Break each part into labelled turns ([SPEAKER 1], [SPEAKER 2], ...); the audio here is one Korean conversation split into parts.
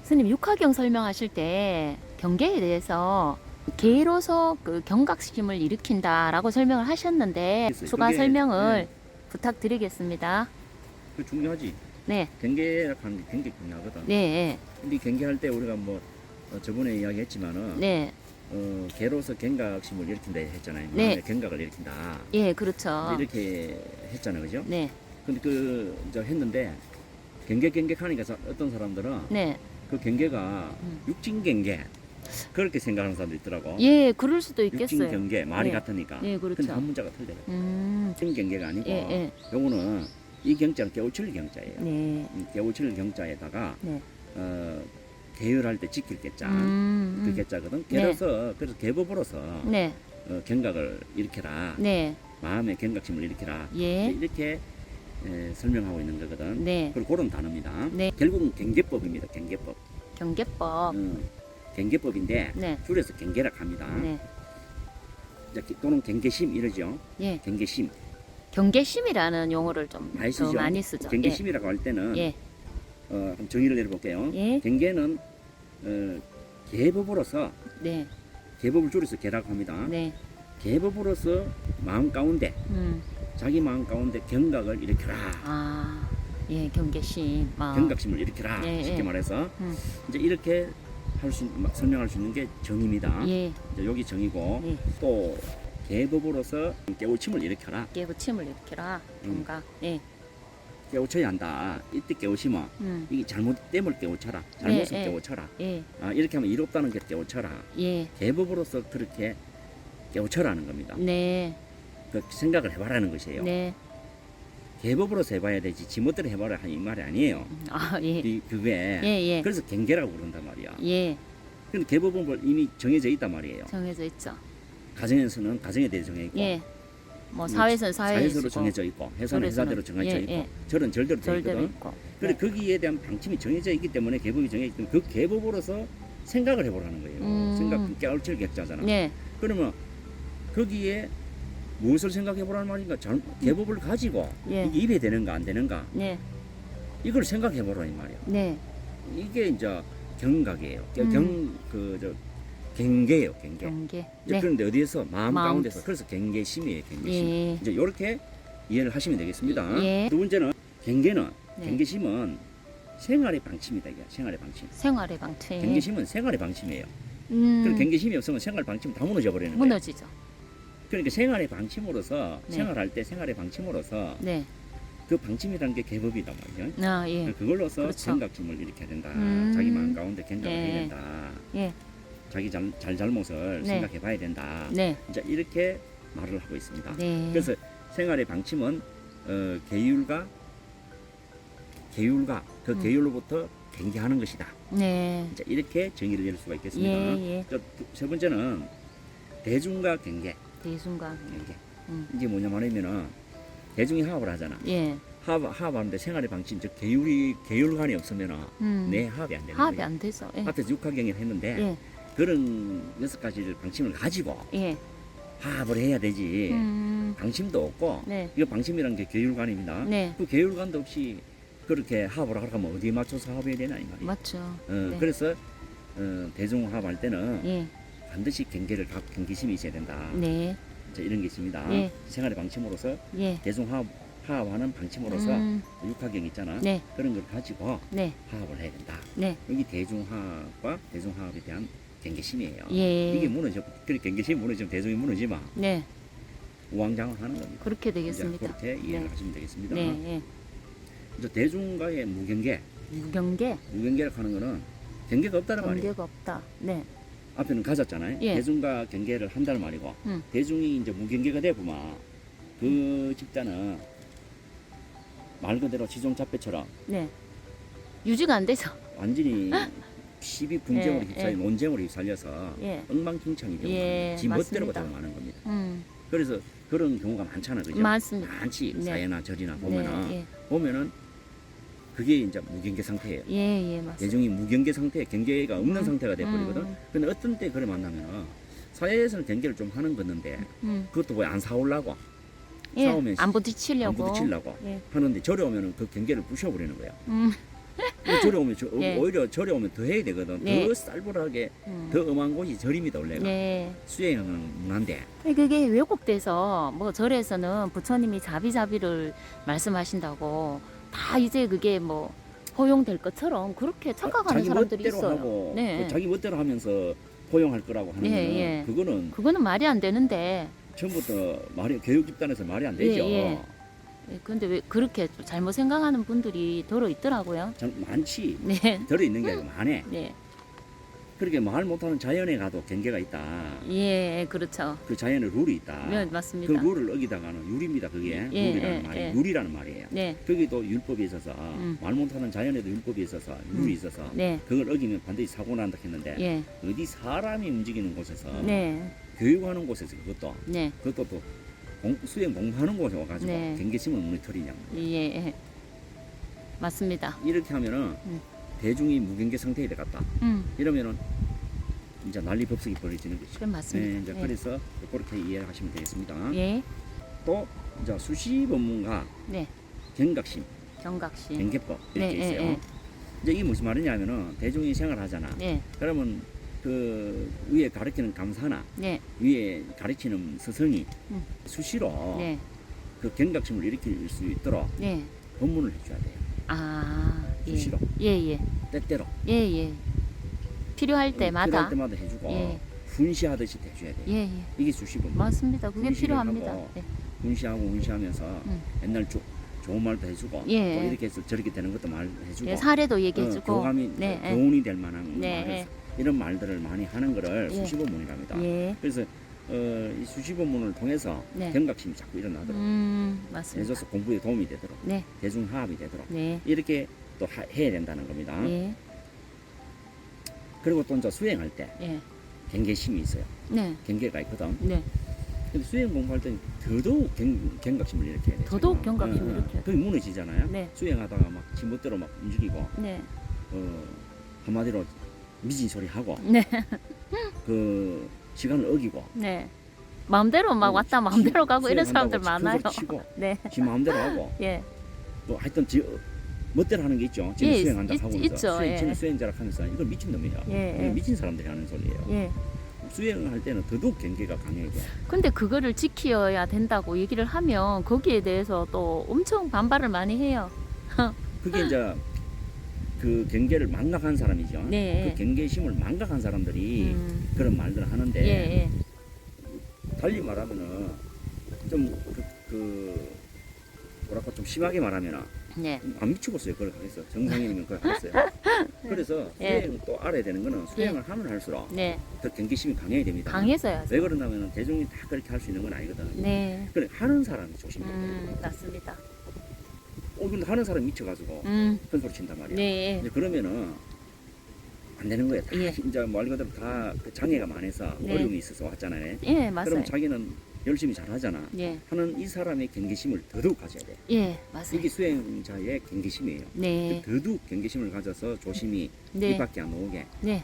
[SPEAKER 1] 스님 육화경 설명하실 때 경계에 대해서 개로서 그 경각심을 일으킨다라고 설명을 하셨는데
[SPEAKER 2] 있어요.
[SPEAKER 1] 추가
[SPEAKER 2] 그게,
[SPEAKER 1] 설명을 부탁드리겠습니다.
[SPEAKER 2] 그 중요하지.
[SPEAKER 1] 네,
[SPEAKER 2] 경계라고 하는 게 굉장히 중요하거든.
[SPEAKER 1] 네,
[SPEAKER 2] 근데 경계할 때 우리가 뭐 저번에 이야기했지만은
[SPEAKER 1] 네,
[SPEAKER 2] 개로서 경각심을 일으킨다 했잖아요.
[SPEAKER 1] 네.
[SPEAKER 2] 마음의 경각을 일으킨다.
[SPEAKER 1] 예, 그렇죠.
[SPEAKER 2] 이렇게 했잖아요, 그죠?
[SPEAKER 1] 네,
[SPEAKER 2] 근데 저 했는데 경계하니까 어떤 사람들은
[SPEAKER 1] 네,
[SPEAKER 2] 그 경계가 육진 경계 그렇게 생각하는 사람도 있더라고.
[SPEAKER 1] 예, 그럴 수도
[SPEAKER 2] 육진
[SPEAKER 1] 있겠어요.
[SPEAKER 2] 경계 말이
[SPEAKER 1] 네.
[SPEAKER 2] 같으니까.
[SPEAKER 1] 네, 그렇죠.
[SPEAKER 2] 근데 한 문자가 틀려요. 육진 경계가 아니고
[SPEAKER 1] 예, 예.
[SPEAKER 2] 요거는 이 경자는 깨우칠 경자예요.
[SPEAKER 1] 네,
[SPEAKER 2] 깨우칠 경자에다가
[SPEAKER 1] 네.
[SPEAKER 2] 계율할 때 지킬 개자 그 개자거든.
[SPEAKER 1] 네.
[SPEAKER 2] 그래서 계법으로서
[SPEAKER 1] 네,
[SPEAKER 2] 경각을 일으켜라.
[SPEAKER 1] 네,
[SPEAKER 2] 마음의 경각심을 일으켜라.
[SPEAKER 1] 예,
[SPEAKER 2] 이렇게 설명하고 있는 거거든.
[SPEAKER 1] 네,
[SPEAKER 2] 그리고 그런 단어입니다.
[SPEAKER 1] 네.
[SPEAKER 2] 결국은 경계법입니다. 경계법.
[SPEAKER 1] 경계법.
[SPEAKER 2] 경계법인데
[SPEAKER 1] 네,
[SPEAKER 2] 줄여서 경계라 합니다.
[SPEAKER 1] 네,
[SPEAKER 2] 또는 경계심 이러죠.
[SPEAKER 1] 예.
[SPEAKER 2] 경계심
[SPEAKER 1] 경계심이라는 용어를 좀
[SPEAKER 2] 많이
[SPEAKER 1] 더
[SPEAKER 2] 쓰죠.
[SPEAKER 1] 많이 쓰죠.
[SPEAKER 2] 경계심이라고 할 때는
[SPEAKER 1] 예,
[SPEAKER 2] 한번 정의를 내려볼게요.
[SPEAKER 1] 예.
[SPEAKER 2] 경계는 계법으로서
[SPEAKER 1] 네,
[SPEAKER 2] 계법을 줄여서 계라고 합니다.
[SPEAKER 1] 네,
[SPEAKER 2] 계법으로서 마음 가운데 자기 마음 가운데 경각을 일으켜라.
[SPEAKER 1] 아, 예, 경계심.
[SPEAKER 2] 경각심을 일으켜라.
[SPEAKER 1] 예,
[SPEAKER 2] 쉽게
[SPEAKER 1] 예.
[SPEAKER 2] 말해서
[SPEAKER 1] 음.
[SPEAKER 2] 이제 이렇게 설명할 수 있는 게 정의입니다.
[SPEAKER 1] 예,
[SPEAKER 2] 이제 여기 정의고
[SPEAKER 1] 예.
[SPEAKER 2] 또 계법으로서 깨우침을 일으켜라.
[SPEAKER 1] 깨우침을 일으켜라. 뭔가, 예,
[SPEAKER 2] 깨우쳐야 한다. 이때 깨우치면 이게 잘못됨을 깨우쳐라. 잘못을
[SPEAKER 1] 예, 예.
[SPEAKER 2] 깨우쳐라.
[SPEAKER 1] 예,
[SPEAKER 2] 이렇게 하면 이롭다는 게 깨우쳐라.
[SPEAKER 1] 예,
[SPEAKER 2] 계법으로서 그렇게 깨우쳐라는 겁니다.
[SPEAKER 1] 네,
[SPEAKER 2] 그 생각을 해봐라는 것이에요.
[SPEAKER 1] 네,
[SPEAKER 2] 계법으로서 해봐야 되지 지멋대로 해봐라 이 말이 아니에요.
[SPEAKER 1] 아, 예,
[SPEAKER 2] 그게
[SPEAKER 1] 예, 예,
[SPEAKER 2] 그래서 경계라고 부른단 말이야.
[SPEAKER 1] 예,
[SPEAKER 2] 근데 계법은 뭐 이미 정해져 있단 말이에요.
[SPEAKER 1] 정해져 있죠.
[SPEAKER 2] 가정에서는 가정에 대해 정해 있고
[SPEAKER 1] 예, 뭐 사회에서는
[SPEAKER 2] 사회대로 정해져 있고 회사는 회사대로 정해져
[SPEAKER 1] 예,
[SPEAKER 2] 있고
[SPEAKER 1] 예.
[SPEAKER 2] 절은 절대로 되어
[SPEAKER 1] 절대로
[SPEAKER 2] 있거든.
[SPEAKER 1] 있고.
[SPEAKER 2] 그래
[SPEAKER 1] 네.
[SPEAKER 2] 거기에 대한 방침이 정해져 있기 때문에 계법이 정해져 있기 때문에 그 계법으로서 생각을 해보라는 거예요. 생각 깨우칠 객자잖아.
[SPEAKER 1] 네,
[SPEAKER 2] 그러면 거기에 무엇을 생각해보라는 말인가? 계법을 가지고
[SPEAKER 1] 예.
[SPEAKER 2] 이게 입에 되는가 안 되는가
[SPEAKER 1] 네,
[SPEAKER 2] 이걸 생각해보라 이 말이야.
[SPEAKER 1] 네,
[SPEAKER 2] 이게 이제 경각이에요. 경계예요, 경계.
[SPEAKER 1] 경계.
[SPEAKER 2] 이제
[SPEAKER 1] 네,
[SPEAKER 2] 그런데 어디에서 마음
[SPEAKER 1] 마음.
[SPEAKER 2] 가운데서 그래서 경계심이에요, 경계심.
[SPEAKER 1] 예.
[SPEAKER 2] 이제 이렇게 이해를 하시면 되겠습니다.
[SPEAKER 1] 예.
[SPEAKER 2] 두 번째는 경계는
[SPEAKER 1] 네.
[SPEAKER 2] 경계심은 생활의 방침이다, 이게 생활의 방침.
[SPEAKER 1] 생활의 방침.
[SPEAKER 2] 경계심은 생활의 방침이에요. 그 경계심이 없으면 생활 방침 다 무너져 버리는 거예요.
[SPEAKER 1] 무너지죠.
[SPEAKER 2] 그러니까 생활의 방침으로서
[SPEAKER 1] 네.
[SPEAKER 2] 생활할 때 생활의 방침으로서
[SPEAKER 1] 네,
[SPEAKER 2] 그 방침이라는 게 계법이단 말이죠.
[SPEAKER 1] 아, 예,
[SPEAKER 2] 그걸로서
[SPEAKER 1] 그렇죠.
[SPEAKER 2] 경각심을 일으켜야 된다.
[SPEAKER 1] 음.
[SPEAKER 2] 자기 마음 가운데 경각을
[SPEAKER 1] 예.
[SPEAKER 2] 해야 된다.
[SPEAKER 1] 예,
[SPEAKER 2] 자기 잘못을
[SPEAKER 1] 네.
[SPEAKER 2] 생각해 봐야 된다.
[SPEAKER 1] 네,
[SPEAKER 2] 이제 이렇게 말을 하고 있습니다.
[SPEAKER 1] 네.
[SPEAKER 2] 그래서 생활의 방침은 계율과 그 계율로부터 경계하는 것이다.
[SPEAKER 1] 네,
[SPEAKER 2] 이제 이렇게 정의를 내릴 수가 있겠습니다.
[SPEAKER 1] 예, 예.
[SPEAKER 2] 세 번째는 대중과 경계.
[SPEAKER 1] 대순간.
[SPEAKER 2] 이게 뭐냐 말하면은 대중이 화합을 하잖아.
[SPEAKER 1] 예,
[SPEAKER 2] 화합하는데 생활의 방침, 즉 계율관이 없으면은 내 화합이 안 되는
[SPEAKER 1] 화합이
[SPEAKER 2] 거예요.
[SPEAKER 1] 안 돼서. 예,
[SPEAKER 2] 앞에서 육화경을 했는데
[SPEAKER 1] 예,
[SPEAKER 2] 그런 6가지를 방침을 가지고
[SPEAKER 1] 예.
[SPEAKER 2] 화합을 해야 되지. 방침도 없고
[SPEAKER 1] 네,
[SPEAKER 2] 이거 방침이라는 게 계율관입니다.
[SPEAKER 1] 네.
[SPEAKER 2] 그 계율관도 없이 그렇게 화합을 하려고 하면 어디에 맞춰서 화합해야 되나 이 말이에요.
[SPEAKER 1] 맞죠. 네.
[SPEAKER 2] 그래서 대중화합할 때는
[SPEAKER 1] 예,
[SPEAKER 2] 반드시 경계심이 있어야 된다.
[SPEAKER 1] 네,
[SPEAKER 2] 자, 이런 게 있습니다.
[SPEAKER 1] 예.
[SPEAKER 2] 생활의 방침으로서
[SPEAKER 1] 예.
[SPEAKER 2] 대중화합하는 방침으로서 육화경 있잖아.
[SPEAKER 1] 네,
[SPEAKER 2] 그런 걸 가지고
[SPEAKER 1] 네,
[SPEAKER 2] 화합을 해야 된다.
[SPEAKER 1] 네,
[SPEAKER 2] 여기 대중화합과 대중화합에 대한 경계심이에요.
[SPEAKER 1] 예.
[SPEAKER 2] 이게 무너져, 그렇게 경계심이 무너지면 대중이 무너지면
[SPEAKER 1] 네.
[SPEAKER 2] 우왕좌왕하는 겁니다.
[SPEAKER 1] 그렇게
[SPEAKER 2] 이제
[SPEAKER 1] 되겠습니다.
[SPEAKER 2] 그렇게 이해를
[SPEAKER 1] 네.
[SPEAKER 2] 하시면 되겠습니다.
[SPEAKER 1] 네, 예.
[SPEAKER 2] 이제 대중과의 무경계,
[SPEAKER 1] 무경계,
[SPEAKER 2] 무경계라고 하는 거는 경계가 없다는 말이에요.
[SPEAKER 1] 경계가 없다. 네,
[SPEAKER 2] 앞에는 가졌잖아요.
[SPEAKER 1] 예.
[SPEAKER 2] 대중과 경계를 한다는 말이고, 대중이 이제 무경계가 되고만 그 집단은 말 그대로 지종잡배처럼
[SPEAKER 1] 네. 유지가 안 돼서.
[SPEAKER 2] 완전히 시비 분쟁으로
[SPEAKER 1] 예,
[SPEAKER 2] 휩싸여
[SPEAKER 1] 예.
[SPEAKER 2] 논쟁으로 휘살려서
[SPEAKER 1] 예.
[SPEAKER 2] 엉망진창이 되고
[SPEAKER 1] 예,
[SPEAKER 2] 지 멋대로가
[SPEAKER 1] 맞습니다.
[SPEAKER 2] 되고 마는 겁니다.
[SPEAKER 1] 음,
[SPEAKER 2] 그래서 그런 경우가 많잖아, 그죠?
[SPEAKER 1] 많습니다.
[SPEAKER 2] 많지.
[SPEAKER 1] 네.
[SPEAKER 2] 사회나 절이나
[SPEAKER 1] 네,
[SPEAKER 2] 보면은
[SPEAKER 1] 예,
[SPEAKER 2] 보면은 그게 이제 무경계 상태예요.
[SPEAKER 1] 예, 예, 맞습니다.
[SPEAKER 2] 대중이 무경계 상태, 경계가 없는 상태가 돼버리거든.
[SPEAKER 1] 음.
[SPEAKER 2] 근데 어떤 때 그래 만나면은 사회에서는 경계를 좀 하는 건데 그것도 왜 안 싸우려고
[SPEAKER 1] 예,
[SPEAKER 2] 싸우면
[SPEAKER 1] 안 부딪히려고.
[SPEAKER 2] 안 부딪히려고
[SPEAKER 1] 예.
[SPEAKER 2] 하는데 저리 오면은 그 경계를 부셔버리는 거야.
[SPEAKER 1] 음,
[SPEAKER 2] 절에 오면
[SPEAKER 1] 예.
[SPEAKER 2] 오히려 절에 오면 더 해야 되거든.
[SPEAKER 1] 네.
[SPEAKER 2] 더 쌀벌하게 더 엄한 곳이 절입니다 원래가.
[SPEAKER 1] 네.
[SPEAKER 2] 수행은 문화인데.
[SPEAKER 1] 그게 왜곡돼서 뭐 절에서는 부처님이 자비자비를 말씀하신다고 다 이제 그게 뭐 허용될 것처럼 그렇게 착각하는
[SPEAKER 2] 자기
[SPEAKER 1] 사람들이
[SPEAKER 2] 멋대로
[SPEAKER 1] 있어요.
[SPEAKER 2] 하고
[SPEAKER 1] 네.
[SPEAKER 2] 그 자기 멋대로 하면서 포용할 거라고 하는
[SPEAKER 1] 예,
[SPEAKER 2] 거는
[SPEAKER 1] 예.
[SPEAKER 2] 그거는
[SPEAKER 1] 그거는 말이 안 되는데.
[SPEAKER 2] 처음부터 교육 집단에서 말이 안 되죠.
[SPEAKER 1] 예. 근데 왜 그렇게 잘못 생각하는 분들이 더러 있더라고요.
[SPEAKER 2] 많지.
[SPEAKER 1] 네.
[SPEAKER 2] 들어 있는 게 아니고 많네.
[SPEAKER 1] 네.
[SPEAKER 2] 그렇게 말 못하는 자연에 가도 경계가 있다.
[SPEAKER 1] 예, 그렇죠.
[SPEAKER 2] 그 자연의 룰이 있다.
[SPEAKER 1] 네,
[SPEAKER 2] 그
[SPEAKER 1] 맞습니다.
[SPEAKER 2] 룰을 어기다가는 유리입니다. 그게
[SPEAKER 1] 예,
[SPEAKER 2] 룰이라는
[SPEAKER 1] 예,
[SPEAKER 2] 말이
[SPEAKER 1] 예.
[SPEAKER 2] 룰이라는 말이에요.
[SPEAKER 1] 네.
[SPEAKER 2] 거기도 율법이 있어서 말 못하는 자연에도 율법이 있어서 룰이 있어서
[SPEAKER 1] 네.
[SPEAKER 2] 그걸 어기면 반드시 사고 난다 했는데
[SPEAKER 1] 예.
[SPEAKER 2] 어디 사람이 움직이는 곳에서
[SPEAKER 1] 네.
[SPEAKER 2] 교육하는 곳에서
[SPEAKER 1] 네.
[SPEAKER 2] 그것도 또 수행 공부하는 곳에 와가지고
[SPEAKER 1] 네.
[SPEAKER 2] 경계심을 무너뜨리냐.
[SPEAKER 1] 예. 맞습니다.
[SPEAKER 2] 이렇게 하면은 대중이 무경계 상태에 들어갔다. 이러면은 이제 난리 법석이 벌어지는 거죠.
[SPEAKER 1] 그럼 맞습니다.
[SPEAKER 2] 네, 이제 그래서 그렇게 이해를 하시면 되겠습니다.
[SPEAKER 1] 예.
[SPEAKER 2] 또 이제 수시 법문과
[SPEAKER 1] 네.
[SPEAKER 2] 경각심,
[SPEAKER 1] 경각심.
[SPEAKER 2] 경계법 이렇게
[SPEAKER 1] 네,
[SPEAKER 2] 있어요.
[SPEAKER 1] 예, 예.
[SPEAKER 2] 이제 이게 무슨 말이냐면은 대중이 생활하잖아.
[SPEAKER 1] 네.
[SPEAKER 2] 그러면 그 위에 가르치는 강사나
[SPEAKER 1] 네.
[SPEAKER 2] 위에 가르치는 스승이 수시로
[SPEAKER 1] 네.
[SPEAKER 2] 그 경각심을 일으킬 수 있도록
[SPEAKER 1] 네.
[SPEAKER 2] 법문을 해줘야 돼요.
[SPEAKER 1] 아. 예.
[SPEAKER 2] 수시로.
[SPEAKER 1] 예.
[SPEAKER 2] 때때로.
[SPEAKER 1] 예. 필요할 때마다.
[SPEAKER 2] 필요할 때마다 해주고
[SPEAKER 1] 예.
[SPEAKER 2] 훈시하듯이 해줘야 돼요.
[SPEAKER 1] 예.
[SPEAKER 2] 이게 수시 법문.
[SPEAKER 1] 맞습니다. 그게
[SPEAKER 2] 훈시를
[SPEAKER 1] 필요합니다.
[SPEAKER 2] 하고
[SPEAKER 1] 네.
[SPEAKER 2] 훈시하면서 옛날 좋은 말도 해주고
[SPEAKER 1] 예.
[SPEAKER 2] 또 이렇게 해서 저렇게 되는 것도 말해주고
[SPEAKER 1] 예, 사례도 얘기해주고.
[SPEAKER 2] 교감이
[SPEAKER 1] 네.
[SPEAKER 2] 교훈이 될 만한
[SPEAKER 1] 네.
[SPEAKER 2] 말을 이런 말들을 많이 하는 거를
[SPEAKER 1] 예.
[SPEAKER 2] 수시법문이랍니다.
[SPEAKER 1] 예.
[SPEAKER 2] 그래서 이 수시법문을 통해서
[SPEAKER 1] 네.
[SPEAKER 2] 경각심이 자꾸 일어나도록
[SPEAKER 1] 맞습니다.
[SPEAKER 2] 해줘서 공부에 도움이 되도록
[SPEAKER 1] 네.
[SPEAKER 2] 대중화합이 되도록
[SPEAKER 1] 네.
[SPEAKER 2] 이렇게 또 해야 된다는 겁니다.
[SPEAKER 1] 예.
[SPEAKER 2] 그리고 또 이제 수행할 때
[SPEAKER 1] 예.
[SPEAKER 2] 경계심이 있어요.
[SPEAKER 1] 네.
[SPEAKER 2] 경계가 있거든.
[SPEAKER 1] 네.
[SPEAKER 2] 근데 수행 공부할 때는 더더욱 경각심을 일으켜야 돼요.
[SPEAKER 1] 더더욱 경각심을 일으켜야 돼요.
[SPEAKER 2] 그게 무너지잖아요.
[SPEAKER 1] 네.
[SPEAKER 2] 수행하다가 막 지멋대로 막 움직이고
[SPEAKER 1] 네.
[SPEAKER 2] 한마디로 미진 소리 하고
[SPEAKER 1] 네.
[SPEAKER 2] 그 시간을 어기고
[SPEAKER 1] 네. 마음대로 막 왔다 마음대로 가고 이런 사람들 많아요.
[SPEAKER 2] 치고
[SPEAKER 1] 네.
[SPEAKER 2] 지 마음대로 하고
[SPEAKER 1] 예.
[SPEAKER 2] 뭐 하여튼 멋대로 하는 게 있죠. 지금
[SPEAKER 1] 예,
[SPEAKER 2] 수행한다 하고
[SPEAKER 1] 있죠. 예.
[SPEAKER 2] 지금 수행자라 하면서 이건 미친놈이야.
[SPEAKER 1] 예,
[SPEAKER 2] 이건
[SPEAKER 1] 예.
[SPEAKER 2] 미친 사람들이 하는 소리예요.
[SPEAKER 1] 예.
[SPEAKER 2] 수행을 할 때는 더더욱 경계가 강해야 돼.
[SPEAKER 1] 근데 그거를 지켜야 된다고 얘기를 하면 거기에 대해서 또 엄청 반발을 많이 해요.
[SPEAKER 2] 그게 이제 그 경계를 망각한 사람이죠.
[SPEAKER 1] 네.
[SPEAKER 2] 그 경계심을 망각한 사람들이 그런 말들을 하는데
[SPEAKER 1] 예.
[SPEAKER 2] 달리 말하면은 좀 뭐랄까 좀 심하게 말하면은
[SPEAKER 1] 네.
[SPEAKER 2] 안 미치겠어요. 그걸 하겠어. 정상인이면 그걸 하겠어요. 그래서
[SPEAKER 1] 예.
[SPEAKER 2] 수행 또 알아야 되는 거는 수행을 하면 할수록
[SPEAKER 1] 네.
[SPEAKER 2] 더 경계심이 강해야 됩니다.
[SPEAKER 1] 강해서야죠.
[SPEAKER 2] 왜 그러냐면 대중이 다 그렇게 할 수 있는 건 아니거든.
[SPEAKER 1] 네.
[SPEAKER 2] 그래 하는 사람이 조심해야 돼요.
[SPEAKER 1] 맞습니다.
[SPEAKER 2] 근데 하는 사람이 미쳐가지고 큰 소리 친단 말이야.
[SPEAKER 1] 네.
[SPEAKER 2] 이제 그러면은 안 되는 거야. 다
[SPEAKER 1] 예.
[SPEAKER 2] 이제 말 그대로 다그 장애가 많아서
[SPEAKER 1] 네.
[SPEAKER 2] 어려움이 있어서 왔잖아요.
[SPEAKER 1] 예, 맞아요.
[SPEAKER 2] 그럼 자기는 열심히 잘하잖아.
[SPEAKER 1] 예.
[SPEAKER 2] 하는 이 사람의 경계심을 더더욱 가져야 돼.
[SPEAKER 1] 예, 맞아요.
[SPEAKER 2] 이게 수행자의 경계심이에요.
[SPEAKER 1] 네.
[SPEAKER 2] 더더욱 경계심을 가져서 조심히
[SPEAKER 1] 네.
[SPEAKER 2] 입 밖에 안 나오게.
[SPEAKER 1] 네.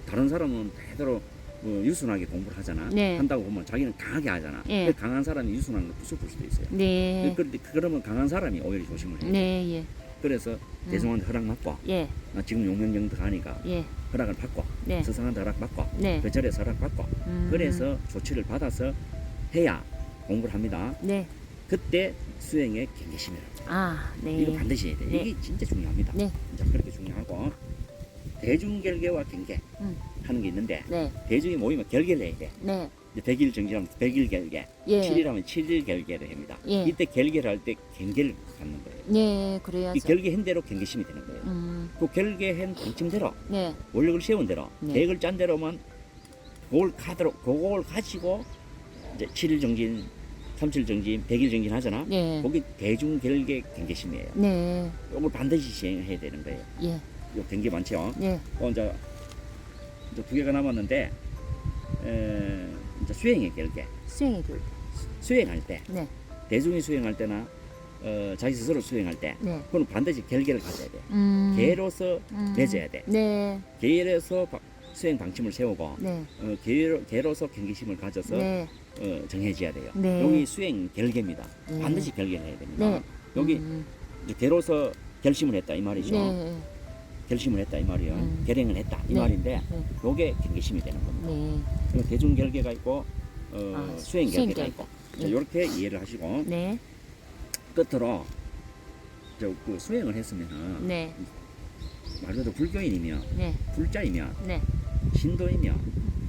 [SPEAKER 2] 다른 사람은 대대로 유순하게 공부를 하잖아.
[SPEAKER 1] 네.
[SPEAKER 2] 한다고 보면 자기는 강하게 하잖아.
[SPEAKER 1] 예.
[SPEAKER 2] 그 강한 사람이 유순한 걸 부숴볼 수도 있어요.
[SPEAKER 1] 네.
[SPEAKER 2] 그런데 그러면 강한 사람이 오히려 조심을 해요.
[SPEAKER 1] 네, 예.
[SPEAKER 2] 그래서 대중한테 허락 받고
[SPEAKER 1] 예.
[SPEAKER 2] 나 지금 용명정도 가니까
[SPEAKER 1] 예.
[SPEAKER 2] 허락을 받고
[SPEAKER 1] 네.
[SPEAKER 2] 스승한테 허락 받고
[SPEAKER 1] 네.
[SPEAKER 2] 그 자리에서 허락 받고 그래서 조치를 받아서 해야 공부를 합니다.
[SPEAKER 1] 네.
[SPEAKER 2] 그때 수행의 경계심이라.
[SPEAKER 1] 아, 네.
[SPEAKER 2] 이거 반드시 해야 돼.
[SPEAKER 1] 네.
[SPEAKER 2] 이게 진짜 중요합니다.
[SPEAKER 1] 네.
[SPEAKER 2] 진짜 그렇게 중요하고 대중결계와 경계 하는 게 있는데
[SPEAKER 1] 네.
[SPEAKER 2] 대중이 모이면 결계를 해야 돼.
[SPEAKER 1] 네.
[SPEAKER 2] 이제 100일 정기하면 100일 결계,
[SPEAKER 1] 예.
[SPEAKER 2] 7일하면 7일 결계를 합니다.
[SPEAKER 1] 예.
[SPEAKER 2] 이때 결계를 할 때 경계를 갖는 거예요.
[SPEAKER 1] 네, 그래야죠.
[SPEAKER 2] 이 결계한 대로 경계심이 되는 거예요. 그 결계한 방침대로
[SPEAKER 1] 네.
[SPEAKER 2] 원력을 세운 대로
[SPEAKER 1] 네.
[SPEAKER 2] 계획을 짠 대로만 그걸 가지고 이제 7일 정진, 37일 정진, 100일 정진 하잖아.
[SPEAKER 1] 네.
[SPEAKER 2] 거기 대중결계 경계심이에요.
[SPEAKER 1] 네.
[SPEAKER 2] 이걸 반드시 시행해야 되는 거예요.
[SPEAKER 1] 예.
[SPEAKER 2] 요 경계 많죠.
[SPEAKER 1] 네.
[SPEAKER 2] 이제 2개가 남았는데 이제 수행의 결계.
[SPEAKER 1] 수행이 될 때.
[SPEAKER 2] 수행할 때
[SPEAKER 1] 네.
[SPEAKER 2] 대중이 수행할 때나 자기 스스로 수행할 때
[SPEAKER 1] 네.
[SPEAKER 2] 그건 반드시 결계를 가져야 돼. 계로서 맺어야 돼.
[SPEAKER 1] 네.
[SPEAKER 2] 계로서 수행 방침을 세우고
[SPEAKER 1] 네.
[SPEAKER 2] 계로서 경계심을 가져서
[SPEAKER 1] 네.
[SPEAKER 2] 정해져야 돼요.
[SPEAKER 1] 네.
[SPEAKER 2] 여기 수행 결계입니다.
[SPEAKER 1] 네.
[SPEAKER 2] 반드시 결계를 해야 됩니다.
[SPEAKER 1] 네.
[SPEAKER 2] 여기 이제 계로서 결심을 했다 이 말이죠.
[SPEAKER 1] 네.
[SPEAKER 2] 결심을 했다 이 말이에요.
[SPEAKER 1] 음.
[SPEAKER 2] 결행을 했다 이
[SPEAKER 1] 네.
[SPEAKER 2] 말인데
[SPEAKER 1] 네.
[SPEAKER 2] 요게 경계심이 되는 겁니다.
[SPEAKER 1] 네.
[SPEAKER 2] 그리고 대중결계가 있고 수행결계가
[SPEAKER 1] 수행결계.
[SPEAKER 2] 있고
[SPEAKER 1] 네.
[SPEAKER 2] 이렇게 이해를 하시고
[SPEAKER 1] 네.
[SPEAKER 2] 끝으로 그 수행을 했으면은
[SPEAKER 1] 네.
[SPEAKER 2] 말 그대로 불교인이면
[SPEAKER 1] 네.
[SPEAKER 2] 불자이면
[SPEAKER 1] 네.
[SPEAKER 2] 신도이면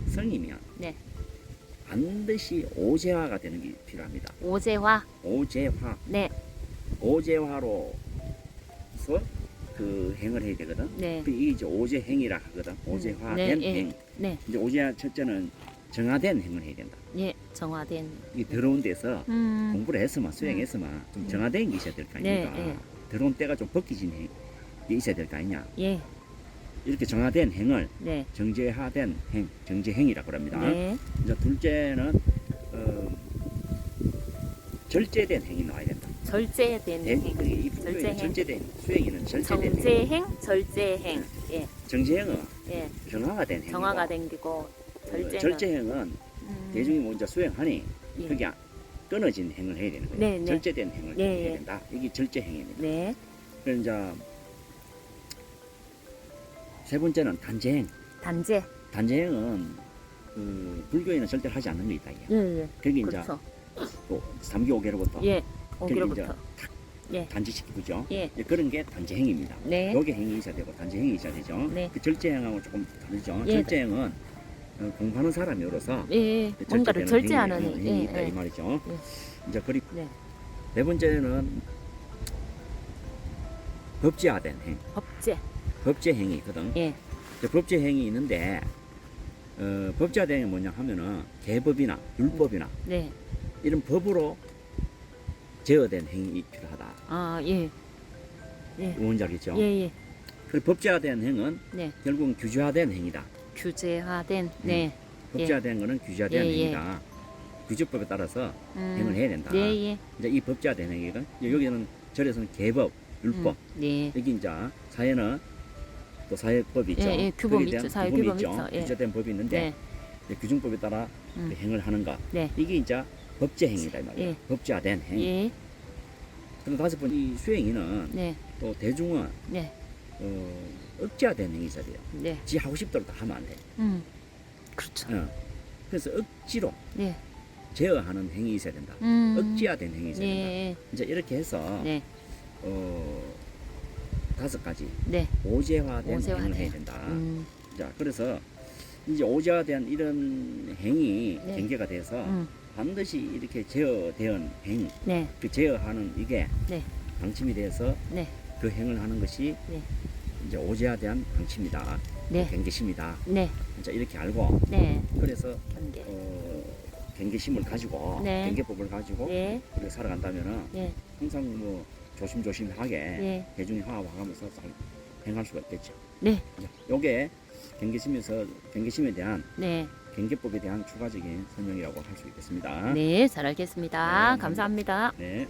[SPEAKER 2] 성이면
[SPEAKER 1] 네.
[SPEAKER 2] 반드시 오제화가 되는 게 필요합니다.
[SPEAKER 1] 오제화.
[SPEAKER 2] 오제화.
[SPEAKER 1] 네.
[SPEAKER 2] 오제화로서 그 행을 해야 되거든.
[SPEAKER 1] 네.
[SPEAKER 2] 그 이게 이제 오제행이라 하거든. 오제화된
[SPEAKER 1] 네, 예.
[SPEAKER 2] 행.
[SPEAKER 1] 네.
[SPEAKER 2] 이제 오제화 첫째는 정화된 행을 해야 된다.
[SPEAKER 1] 예. 정화된.
[SPEAKER 2] 이 더러운 데서
[SPEAKER 1] 음.
[SPEAKER 2] 공부를 했으면 수행했으면 좀 정화된 게 있어야 될 거
[SPEAKER 1] 네,
[SPEAKER 2] 아닙니까?
[SPEAKER 1] 예.
[SPEAKER 2] 더러운 때가 좀 벗기진 게 있어야 될 거 아니냐.
[SPEAKER 1] 예.
[SPEAKER 2] 이렇게 정화된 행을
[SPEAKER 1] 네.
[SPEAKER 2] 정제화된 행, 정제행이라고 합니다.
[SPEAKER 1] 네.
[SPEAKER 2] 이제 둘째는 절제된 행이 나와야 된다.
[SPEAKER 1] 절제된 행.
[SPEAKER 2] 이 불교에는
[SPEAKER 1] 절제행.
[SPEAKER 2] 절제된 수행에는 절제된 행.
[SPEAKER 1] 정제행, 절제행. 예.
[SPEAKER 2] 정제행은
[SPEAKER 1] 예.
[SPEAKER 2] 정화가 된 행이고
[SPEAKER 1] 정화가 된기고 절제는
[SPEAKER 2] 절제행은
[SPEAKER 1] 음.
[SPEAKER 2] 대중이 먼저 수행하니
[SPEAKER 1] 예.
[SPEAKER 2] 그게 끊어진 행을 해야 되는 거예요.
[SPEAKER 1] 네, 네.
[SPEAKER 2] 절제된 행을
[SPEAKER 1] 예,
[SPEAKER 2] 해야
[SPEAKER 1] 예.
[SPEAKER 2] 된다. 이게 절제행입니다.
[SPEAKER 1] 네.
[SPEAKER 2] 그럼 이제 세 번째는 단제행.
[SPEAKER 1] 단제.
[SPEAKER 2] 단제행은 그 불교에는 절대 하지 않는 게 있다. 이게.
[SPEAKER 1] 예, 예.
[SPEAKER 2] 그게
[SPEAKER 1] 그렇죠.
[SPEAKER 2] 이제 또 3기 5개로부터
[SPEAKER 1] 예. 오기로부터.
[SPEAKER 2] 탁
[SPEAKER 1] 예.
[SPEAKER 2] 단지시키죠.
[SPEAKER 1] 예.
[SPEAKER 2] 이제 그런 게 단제행입니다.
[SPEAKER 1] 네.
[SPEAKER 2] 요게 행이 있어야 되고 단제행이 있어야 되죠.
[SPEAKER 1] 네.
[SPEAKER 2] 그 절제행하고 조금 다르죠.
[SPEAKER 1] 예.
[SPEAKER 2] 절제행은 공부하는 사람으로서
[SPEAKER 1] 예, 예. 뭔가를 절제하는
[SPEAKER 2] 행이
[SPEAKER 1] 예,
[SPEAKER 2] 있다 이
[SPEAKER 1] 예.
[SPEAKER 2] 말이죠.
[SPEAKER 1] 예.
[SPEAKER 2] 이제 그리고
[SPEAKER 1] 네.
[SPEAKER 2] 네 번째는 법제화된 행,
[SPEAKER 1] 법제.
[SPEAKER 2] 법제행이 있거든.
[SPEAKER 1] 예.
[SPEAKER 2] 이제 법제행이 있는데 법제화된 행이 뭐냐 하면은 계법이나 율법이나
[SPEAKER 1] 네.
[SPEAKER 2] 이런 법으로 제어된 행이 필요하다.
[SPEAKER 1] 아, 예. 예.
[SPEAKER 2] 원작이죠.
[SPEAKER 1] 예, 예.
[SPEAKER 2] 그리고 법제화된 행은
[SPEAKER 1] 네.
[SPEAKER 2] 결국은 규제화된 행이다.
[SPEAKER 1] 규제화된 네.
[SPEAKER 2] 법제화된 거는 규제화된
[SPEAKER 1] 예, 예.
[SPEAKER 2] 행이다. 규제법에 따라서 행을 해야 된다.
[SPEAKER 1] 예, 예.
[SPEAKER 2] 이제 이 법제화된 행위가 여기는 절에서는 계법, 율법.
[SPEAKER 1] 네.
[SPEAKER 2] 여기 이제 사회는 또 사회법이 있죠.
[SPEAKER 1] 예, 예. 규범
[SPEAKER 2] 거기에
[SPEAKER 1] 있죠.
[SPEAKER 2] 대한
[SPEAKER 1] 사회
[SPEAKER 2] 규범이
[SPEAKER 1] 규범
[SPEAKER 2] 있죠.
[SPEAKER 1] 있죠. 예.
[SPEAKER 2] 규제된 법이 있는데
[SPEAKER 1] 네.
[SPEAKER 2] 이제 규정법에 따라
[SPEAKER 1] 음.
[SPEAKER 2] 그 행을 하는 것.
[SPEAKER 1] 네.
[SPEAKER 2] 이게 이제 법제행이다 이 말이에요.
[SPEAKER 1] 예.
[SPEAKER 2] 법제화된 행.
[SPEAKER 1] 예.
[SPEAKER 2] 그리고 다섯 번 이 수행위는
[SPEAKER 1] 네.
[SPEAKER 2] 또 대중은
[SPEAKER 1] 네.
[SPEAKER 2] 억제화된 행위 있어야 돼요.
[SPEAKER 1] 네.
[SPEAKER 2] 지 하고 싶도록 다 하면 안 돼.
[SPEAKER 1] 그렇죠.
[SPEAKER 2] 그래서 억지로
[SPEAKER 1] 네.
[SPEAKER 2] 제어하는 행위 있어야 된다. 억제화된 행위 있어야 된다.
[SPEAKER 1] 네.
[SPEAKER 2] 이제 이렇게 해서
[SPEAKER 1] 네.
[SPEAKER 2] 5가지
[SPEAKER 1] 네.
[SPEAKER 2] 오제화된
[SPEAKER 1] 오제화된.
[SPEAKER 2] 행을 해야 된다.
[SPEAKER 1] 음.
[SPEAKER 2] 자, 그래서 이제 오제화된 이런 행위
[SPEAKER 1] 네.
[SPEAKER 2] 경계가 돼서
[SPEAKER 1] 음.
[SPEAKER 2] 반드시 이렇게 제어된 행,
[SPEAKER 1] 네.
[SPEAKER 2] 그 제어하는 이게
[SPEAKER 1] 네.
[SPEAKER 2] 방침이 돼서
[SPEAKER 1] 네.
[SPEAKER 2] 그 행을 하는 것이
[SPEAKER 1] 네.
[SPEAKER 2] 이제 오제화된 방침이다.
[SPEAKER 1] 네.
[SPEAKER 2] 경계심이다.
[SPEAKER 1] 네.
[SPEAKER 2] 자, 이렇게 알고
[SPEAKER 1] 네.
[SPEAKER 2] 그래서
[SPEAKER 1] 단계.
[SPEAKER 2] 경계심을 가지고
[SPEAKER 1] 네.
[SPEAKER 2] 경계법을 가지고
[SPEAKER 1] 네.
[SPEAKER 2] 그렇게 살아간다면은
[SPEAKER 1] 네.
[SPEAKER 2] 항상 뭐 조심조심하게
[SPEAKER 1] 네.
[SPEAKER 2] 대중이 화합하면서 잘 행할 수가 있겠죠.
[SPEAKER 1] 네.
[SPEAKER 2] 요게 경계심에 대한
[SPEAKER 1] 네.
[SPEAKER 2] 경계법에 대한 추가적인 설명이라고 할 수 있겠습니다.
[SPEAKER 1] 네. 잘 알겠습니다.
[SPEAKER 2] 네.
[SPEAKER 1] 감사합니다.
[SPEAKER 2] 네.